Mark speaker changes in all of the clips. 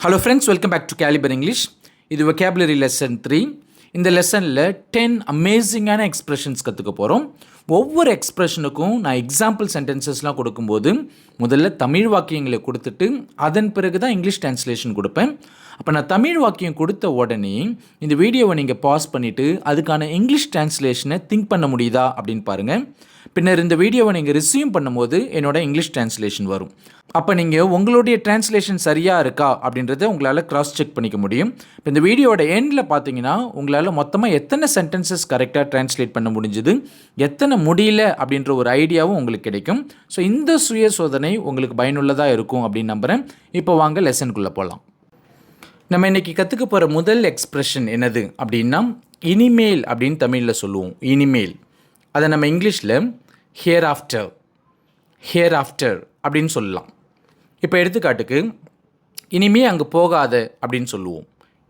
Speaker 1: Hello friends, welcome back to Caliber English. இது vocabulary lesson 3. இந்த லெசனில் 10 அமேசிங்கான எக்ஸ்ப்ரெஷன்ஸ் கற்றுக்க போகிறோம். ஒவ்வொரு எக்ஸ்ப்ரெஷனுக்கும் நான் எக்ஸாம்பிள் சென்டென்சஸ்லாம் கொடுக்கும்போது முதல்ல தமிழ் வாக்கியங்களை கொடுத்துட்டு அதன் பிறகு தான் இங்கிலீஷ் டிரான்ஸ்லேஷன் கொடுப்பேன். அப்போ நான் தமிழ் வாக்கியம் கொடுத்த உடனே இந்த வீடியோவை நீங்கள் பாஸ் பண்ணிவிட்டு அதுக்கான இங்கிலீஷ் டிரான்ஸ்லேஷனை திங்க் பண்ண முடியுதா அப்படின்னு பாருங்கள். பின்னர் இந்த வீடியோவை நீங்கள் ரிசீவ் பண்ணும்போது என்னோட இங்கிலீஷ் டிரான்ஸ்லேஷன் வரும். அப்போ நீங்கள் உங்களுடைய டிரான்ஸ்லேஷன் சரியாக இருக்கா அப்படின்றத உங்களால் கிராஸ் செக் பண்ணிக்க முடியும். இப்போ இந்த வீடியோட எண்டில் பார்த்தீங்கன்னா உங்களால் மொத்தமாக எத்தனை சென்டென்சஸ் கரெக்டாக டிரான்ஸ்லேட் பண்ண முடிஞ்சுது, எத்தனை முடியல அப்படின்ற ஒரு ஐடியாவும் உங்களுக்கு கிடைக்கும். ஸோ இந்த சுய சோதனை உங்களுக்கு பயனுள்ளதாக இருக்கும் அப்படின்னு நம்புகிறேன். இப்போ வாங்க லெசனுக்குள்ளே போகலாம். நம்ம இன்றைக்கி கற்றுக்க போகிற முதல் எக்ஸ்ப்ரெஷன் என்னது அப்படின்னா இனிமேல் அப்படின்னு தமிழில் சொல்லுவோம். இனிமேல் அதை நம்ம இங்கிலீஷில் ஹியர் ஆஃப்டர் அப்படின்னு சொல்லலாம். இப்போ எடுத்துக்காட்டுக்கு இனிமே அங்கே போகாத அப்படின்னு சொல்லுவோம்.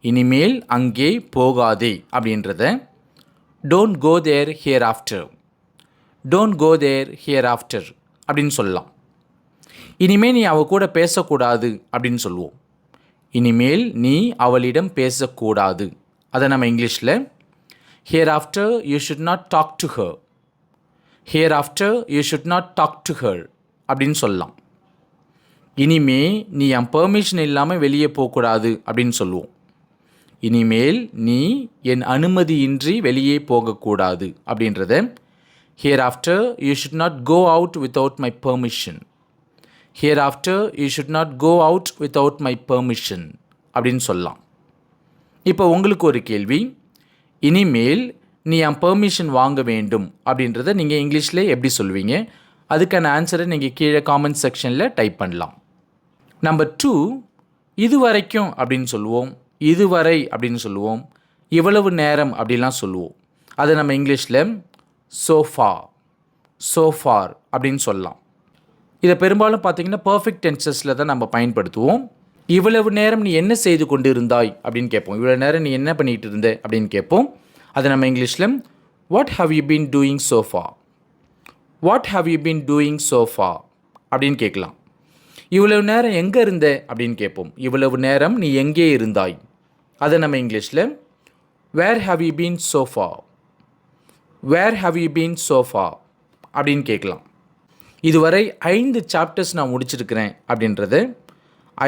Speaker 1: இனிமேல் அங்கே போகாதே அப்படின்றத don't go there hereafter அப்படின்னு சொல்லலாம். இனிமேல் நீ அவ கூட பேசக்கூடாது அப்படின்னு சொல்லுவோம். இனிமேல் நீ அவளிடம் பேசக்கூடாது, அதை நம்ம இங்கிலீஷில் hereafter you should not talk to her அப்படின்னு சொல்லலாம். இனிமே நீ என் பெர்மிஷன் இல்லாமல் வெளியே போகக்கூடாது அப்படின்னு சொல்லுவோம். இனிமேல் நீ என் அனுமதியின்றி வெளியே போகக்கூடாது அப்படின்றத hereafter you should not go out without my permission அப்படின்னு சொல்லலாம். இப்போ உங்களுக்கு ஒரு கேள்வி, இனிமேல் நீ என் பெர்மிஷன் வாங்க வேண்டும் அப்படின்றத நீங்கள் இங்கிலீஷில் எப்படி சொல்வீங்க? அதுக்கான ஆன்சரை நீங்கள் கீழே காமெண்ட் செக்ஷனில் டைப் பண்ணலாம். நம்பர் 2, இதுவரைக்கும் அப்படின்னு சொல்லுவோம், இதுவரை அப்படின்னு சொல்லுவோம், இவ்வளவு நேரம் அப்படிலாம் சொல்லுவோம். அதை நம்ம இங்கிலீஷில் so far அப்படின்னு சொல்லலாம். இதை பெரும்பாலும் பார்த்தீங்கன்னா பர்ஃபெக்ட் டென்சஸில் தான் நம்ம பயன்படுத்துவோம். இவ்வளவு நேரம் நீ என்ன செய்து கொண்டு இருந்தாய் அப்படின்னு கேட்போம். இவ்வளவு நேரம் நீ என்ன பண்ணிகிட்டு இருந்த அப்படின்னு கேட்போம். அதை நம்ம இங்கிலீஷில் what have you been doing so far அப்படின்னு கேட்கலாம். இவ்வளவு நேரம் எங்கே இருந்த அப்படின்னு கேட்போம். இவ்வளவு நேரம் நீ எங்கே இருந்தாய், அதை நம்ம இங்கிலீஷில் where have you been so far அப்படின்னு கேட்கலாம். இதுவரை 5 சாப்டர்ஸ் நான் முடிச்சிருக்கிறேன் அப்படின்றது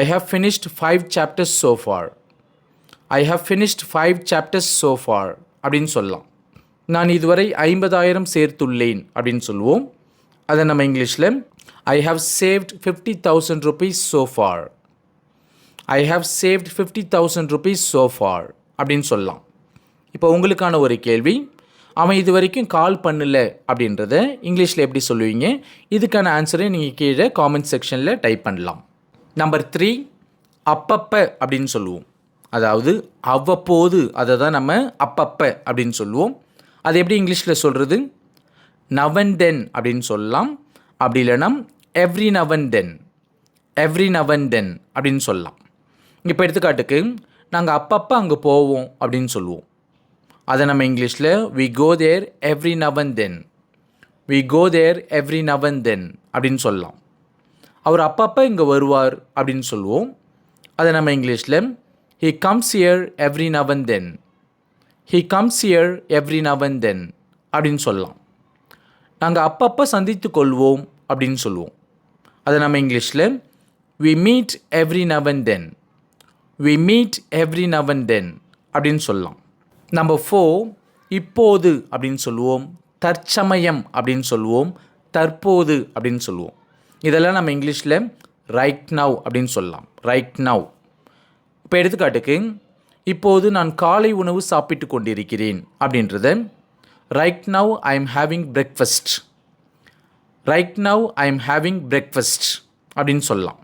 Speaker 1: I have finished 5 chapters so far அப்படின்னு சொல்லலாம். நான் இதுவரை 50,000 சேர்த்துள்ளேன் அப்படின்னு சொல்லுவோம். அதை நம்ம இங்கிலீஷில் I have saved 50,000 rupees so far அப்படின்னு சொல்லலாம். இப்போ உங்களுக்கான ஒரு கேள்வி, அவன் இது வரைக்கும் கால் பண்ணல அப்படின்றத இங்கிலீஷில் எப்படி சொல்லுவீங்க? இதுக்கான ஆன்சரை நீங்கள் கீழே காமெண்ட் செக்ஷனில் டைப் பண்ணலாம். நம்பர் 3, அப்பப்ப அப்படின்னு சொல்லுவோம். அதாவது அவ்வப்போது, அதை தான் நம்ம அப்பப்ப அப்படின்னு சொல்லுவோம். அது எப்படி இங்கிலீஷில் சொல்கிறது? now and then அப்படின்னு சொல்லலாம். அப்படி இல்லைனா every now and then அப்படின்னு சொல்லலாம். இப்போ எடுத்துக்காட்டுக்கு நாங்கள் அப்பப்போ அங்கே போவோம் அப்படின்னு சொல்லுவோம். அதை நம்ம இங்கிலீஷில் we go there every now and then அப்படின்னு சொல்லலாம். அவர் அப்பப்போ இங்கே வருவார் அப்படின்னு சொல்லுவோம். அதை நம்ம இங்கிலீஷில் he comes here every now and then அப்படின்னு சொல்லலாம். நாங்கள் அப்பப்போ சந்தித்து கொள்வோம் அப்படின்னு சொல்லுவோம். அதை நம்ம இங்கிலீஷில் we meet every now and then அப்படின்னு சொல்லலாம். நம்பர் 4, இப்போது அப்படின்னு சொல்லுவோம், தற்சமயம் அப்படின்னு சொல்லுவோம், தற்போது அப்படின்னு சொல்லுவோம். இதெல்லாம் நம்ம இங்கிலீஷில் ரைட் நவ் அப்படின்னு சொல்லலாம். இப்போ எடுத்துக்காட்டுக்கு இப்போது நான் காலை உணவு சாப்பிட்டு கொண்டிருக்கிறேன் அப்படின்றத right now I am having breakfast அப்படின்னு சொல்லலாம்.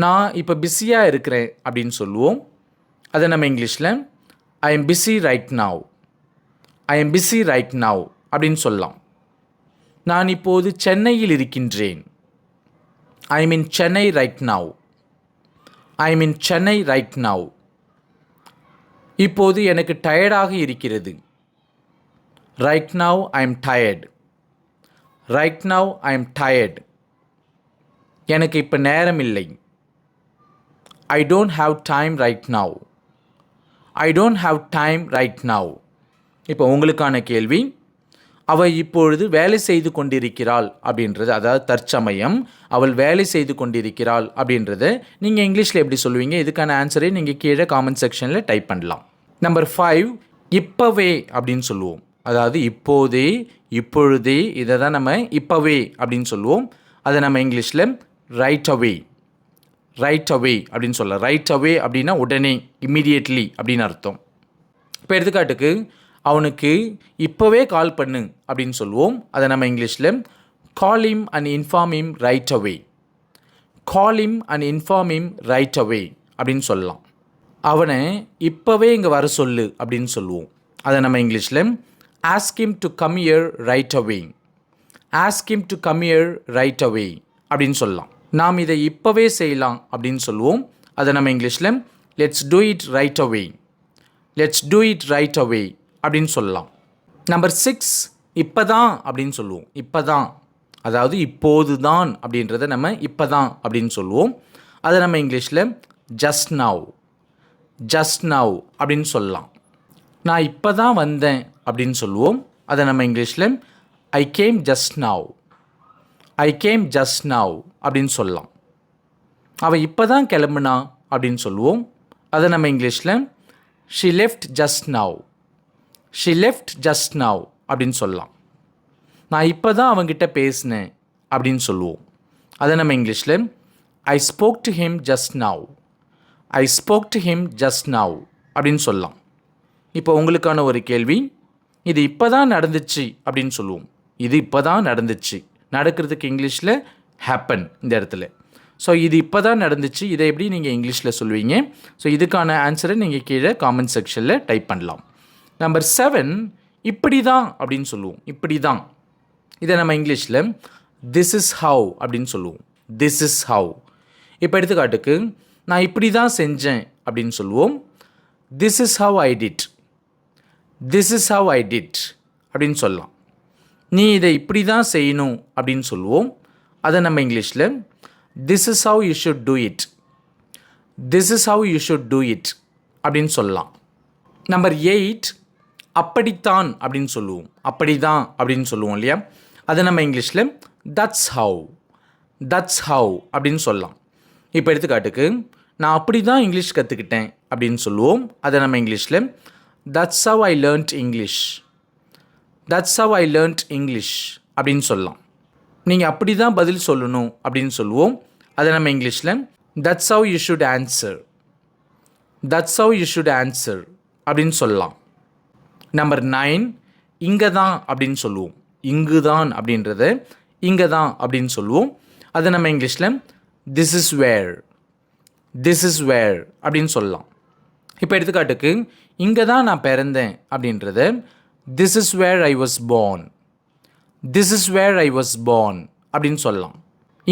Speaker 1: நான் இப்போ பிஸியாக இருக்கிறேன் அப்படின்னு சொல்லுவோம். அதை நம்ம இங்கிலீஷில் I am busy right now அப்படின்னு சொல்லலாம். நான் இப்போது சென்னையில் இருக்கின்றேன். I am in Chennai right now. இப்போது எனக்கு டயர்டாக இருக்கிறது. Right now I am tired. Right now I am tired. எனக்கு இப்போ நேரம் இல்லை. I don't have time right now. I don't have time right now. இப்போ உங்களுக்கான கேள்வி, அவள் இப்பொழுது வேலை செய்து கொண்டிருக்கிறாள் அப்படின்றது, அதாவது தற்சமயம் அவள் வேலை செய்து கொண்டிருக்கிறாள் அப்படின்றத நீங்கள் இங்கிலீஷில் எப்படி சொல்லுவீங்க? இதுக்கான ஆன்சரை நீங்கள் கீழே காமெண்ட் செக்ஷனில் டைப் பண்ணலாம். நம்பர் 5, இப்போவே அப்படின்னு சொல்லுவோம். அதாவது இப்போதே, இப்பொழுதே, இதை தான் நம்ம இப்போவே அப்படின்னு சொல்லுவோம். அதை நம்ம இங்கிலீஷில் ரைட் அவே, ரைட் அவே அப்படின்னு சொல்லலாம். ரைட் அவே அப்படின்னா உடனே, இம்மீடியட்லி அப்படின்னு அர்த்தம். இப்போ எடுத்துக்காட்டுக்கு, அவனுக்கு இப்போவே கால் பண்ணு அப்படின்னு சொல்லுவோம். அதை நம்ம இங்கிலீஷில் call him and inform him right away. Call him and inform him right away அப்படின்னு சொல்லலாம். அவனை இப்போவே இங்கே வர சொல்லு அப்படின்னு சொல்லுவோம். அதை நம்ம இங்கிலீஷில் ask him to come here right away. Ask him to come here right away அப்படின்னு சொல்லலாம். நாம் இதை இப்போவே செய்யலாம் அப்படின்னு சொல்லுவோம். அதை நம்ம இங்கிலீஷில் let's do it right away. Let's do it right away அப்படின்னு சொல்லலாம். நம்பர் 6, இப்போ தான் அப்படின்னு சொல்லுவோம். இப்போ தான், அதாவது இப்போது தான் அப்படின்றத நம்ம இப்போ தான் அப்படின்னு சொல்லுவோம். அதை நம்ம இங்கிலீஷில் ஜஸ்ட் நவ், ஜஸ்ட் நவ் அப்படின்னு சொல்லலாம். நான் இப்போ தான் வந்தேன் அப்படின்னு சொல்லுவோம். அதை நம்ம இங்கிலீஷில் I came just now. I came just now அப்படின்னு சொல்லலாம். அவள் இப்போ தான் கிளம்புனா அப்படின்னு சொல்லுவோம். அதை நம்ம இங்கிலீஷில் she left just now. She left just now அப்படின்னு சொல்லலாம். நான் இப்போ தான் அவங்ககிட்ட பேசினேன் அப்படின்னு சொல்லுவோம். அதை நம்ம இங்கிலீஷில் I spoke to him just now. I spoke to him just now அப்படின்னு சொல்லலாம். இப்போ உங்களுக்கான ஒரு கேள்வி, இது இப்போ தான் நடந்துச்சு அப்படின்னு சொல்லுவோம். இது இப்போ தான் நடந்துச்சு, நடக்கிறதுக்கு இங்கிலீஷில் ஹேப்பன் இந்த இடத்துல. ஸோ இது இப்போ தான் நடந்துச்சு, இதை எப்படி நீங்கள் இங்கிலீஷில் சொல்லுவீங்க? ஸோ இதுக்கான ஆன்சரை நீங்கள் கீழே காமெண்ட் செக்ஷனில் டைப் பண்ணலாம். நம்பர் 7, இப்படி தான் அப்படின்னு சொல்லுவோம். இப்படி தான், இதை நம்ம இங்கிலீஷில் திஸ் இஸ் ஹவ் அப்படின்னு சொல்லுவோம். This is how. இப்போ எடுத்துக்காட்டுக்கு, நான் இப்படி தான் செஞ்சேன் அப்படின்னு சொல்லுவோம். This is how I did. This is how I did அப்படின்னு சொல்லலாம். நீ இதை இப்படி தான் செய்யணும் அப்படின்னு சொல்லுவோம். அதை நம்ம இங்கிலீஷில் this is how you should do it. This is how you should do it அப்படின்னு சொல்லலாம். நம்பர் 8, அப்படித்தான் அப்படின்னு சொல்லுவோம். அப்படி தான் அப்படின்னு சொல்லுவோம் இல்லையா? அதை நம்ம இங்கிலீஷில் தட்ஸ் ஹவ். தட்ஸ் ஹவ் அப்படின்னு சொல்லலாம். இப்போ எடுத்துக்காட்டுக்கு, நான் அப்படி தான் இங்கிலீஷ் கற்றுக்கிட்டேன் அப்படின்னு சொல்லுவோம். அதை நம்ம இங்கிலீஷில் that's how I learnt English. That's how I learnt English அப்படின்னு சொல்லலாம். நீங்கள் அப்படி தான் பதில் சொல்லணும் அப்படின்னு சொல்லுவோம். அதை நம்ம இங்கிலீஷில் that's how you should answer. That's how you should answer அப்படின்னு சொல்லலாம். நம்பர் 9, இங்கே தான் அப்படின்னு சொல்லுவோம். இங்கு தான் அப்படின்றத இங்கே தான் அப்படின்னு சொல்லுவோம். அதை நம்ம இங்கிலீஷில் this is where. This is where அப்படின்னு சொல்லலாம். இப்போ எடுத்துக்காட்டுக்கு, இங்கே தான் நான் பிறந்தேன் அப்படின்றத this is where I was born. This is where I was born அப்படின்னு சொல்லலாம்.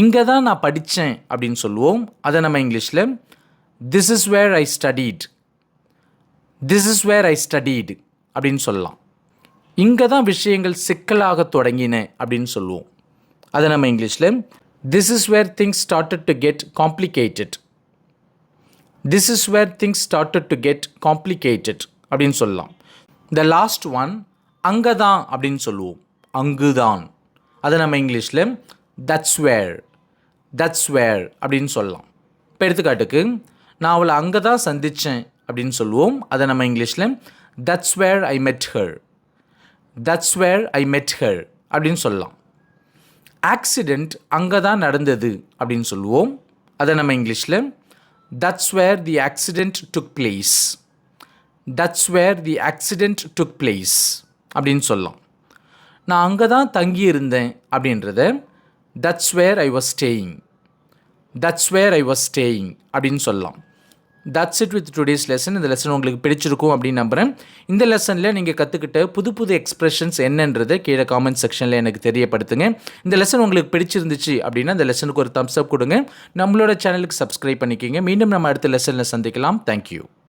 Speaker 1: இங்கே தான் நான் படித்தேன் அப்படின்னு சொல்லுவோம். அதை நம்ம இங்கிலீஷில் this is where I studied. This is where I studied அப்படின்னு சொல்லலாம். இங்கே தான் விஷயங்கள் சிக்கலாக தொடங்கின அப்படின்னு சொல்லுவோம். அதை நம்ம இங்கிலீஷில் this is where things started to get complicated. This is where things started to get complicated அப்படின்னு சொல்லலாம். த லாஸ்ட் ஒன், அங்கே தான் அப்படின்னு சொல்லுவோம். அங்கு தான். அதை நம்ம இங்கிலீஷில் தட்ஸ் வேர். தட்ஸ் வேர் அப்படின்னு சொல்லலாம். இப்போ எடுத்துக்காட்டுக்கு, நான் அவளை அங்கே தான் சந்தித்தேன் அப்படின்னு சொல்லுவோம். அதை நம்ம இங்கிலீஷில் தட்ஸ் வேர் ஐ மெட் ஹர். தட்ஸ் வேர் ஐ மெட் ஹர் அப்படின்னு சொல்லலாம். ஆக்சிடெண்ட் அங்கே தான் நடந்தது அப்படின்னு சொல்லுவோம். அதை நம்ம இங்கிலீஷில் that's where the accident took place. That's where the accident took place அப்படின்னு சொல்லலாம். நான் அங்கே தான் தங்கியிருந்தேன் அப்படின்றத that's where I was staying. That's where I was staying அப்படின்னு சொல்லலாம். That's it with today's lesson. இந்த லெசன் உங்களுக்கு பிடிச்சிருக்கும் அப்படின்னு நம்புகிறேன். இந்த லெசனில் நீங்கள் கற்றுக்கிட்ட புது புது எக்ஸ்பிரஷன்ஸ் என்னன்றதை கீழே காமெண்ட் செக்ஷனில் எனக்கு தெரியப்படுத்துங்க. இந்த லெசன் உங்களுக்கு பிடிச்சிருந்துச்சு அப்படின்னா இந்த லெசனுக்கு ஒரு தம்ஸ் அப் கொடுங்க. நம்மளோட சேனலுக்கு சப்ஸ்கிரைப் பண்ணிக்கிங்க. மீண்டும் நம்ம அடுத்த லெசனில் சந்திக்கலாம். தேங்க்யூ.